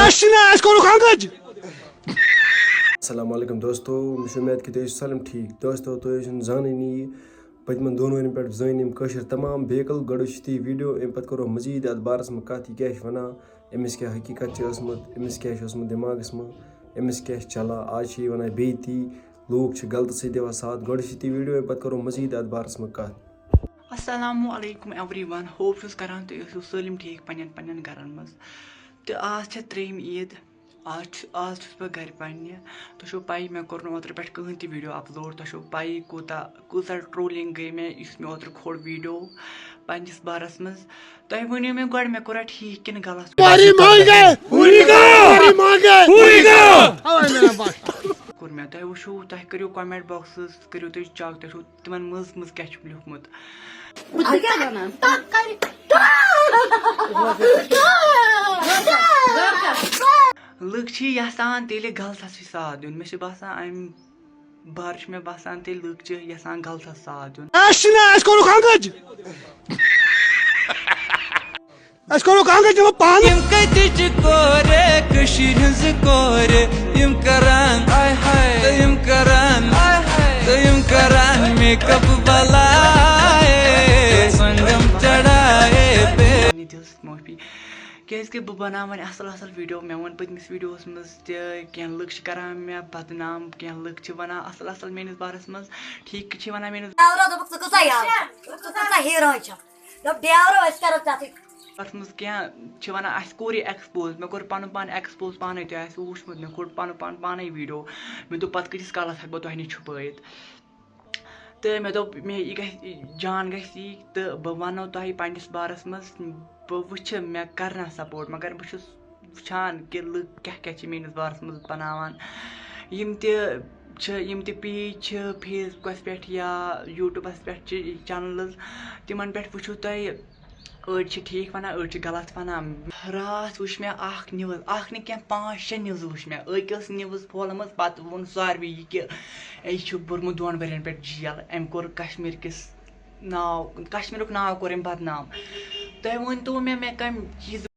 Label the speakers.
Speaker 1: अस्सलाम वालेकुम दोस्तों, उम्मीद कि सालम ठीक दोस्तों तो जानी पतमन दोन वन पे जान तमाम बेकल गो ती वीडियो अम पे करो मजीद अत बारस में कत यह क्या वन अमिस क्या हकीकत अमिस क्या दिमागस में अमिस क्या चलान आज वन बे ती लूक गलत सी दिवान साथ गो ती वीडियो अम पे करो मजीद अत बारस में कत।
Speaker 2: अस्सलामुअलैकुम एवरीवन, होप करान तुम सालिम ठीक पन्न गरन मज तो आज त्रेम ईद। आज बह घर पन्ने तुम पाई मे कोर ओतर पे कहन ती वीडियो अपलोड तुम पाई कूता ट्रोलिंग गई मे मे ओतर खोड़ वीडियो पन्निस बारस मज तुम वनो मे गो मे कोरा ठीक कि गलत कोर मे तुम वो तुम करो कमेंट बॉक्स करो तुम चेक तुम तिमन मज क्या लिखमुत लुक यसान तेले गलतस साथ दिन मे बसान अम बार मे बसान तेल लुक यसान गलतस साथ दिन मेकअप माफी क्या बह बना वन असल वीडियो मे वो पतमिस वीडियो मज क्या लुक करान मे बदनाम क्या लुक वन असल मेस बारस मज ठीक वन मेस मज क्या वन कोर एक्सपोज मे कोर पन पान एक्सपोज पाने तुमुत मे खोल पन पान पाने वीडियो मे दोप पे कतिस कालस हेक बह तुह नश छुपैत तो मे दोप मे जान गई तो बह वनो तुह पन्निस बारस मज बह वुच मे करना सपोर्ट मगर बह वुचान कि लुक क्या मेस बारस मज बनावान यम ते पेज फेसबुकस पे या यूट्यूबस पे चैनल्स तिमन पे वुचो तुम अड़ ठीक वन अड़ गलत वन रात वुच मे न्यूज क्या 5-6 न्यूज वुच मे अकस न्यूज फोलम पे वोन सारवी कि यह बोरमुत 2 वर्यन पे जेल अम कोर कश्मीरुक नाव कोर बदनाम तुम वन तो मे कम चीज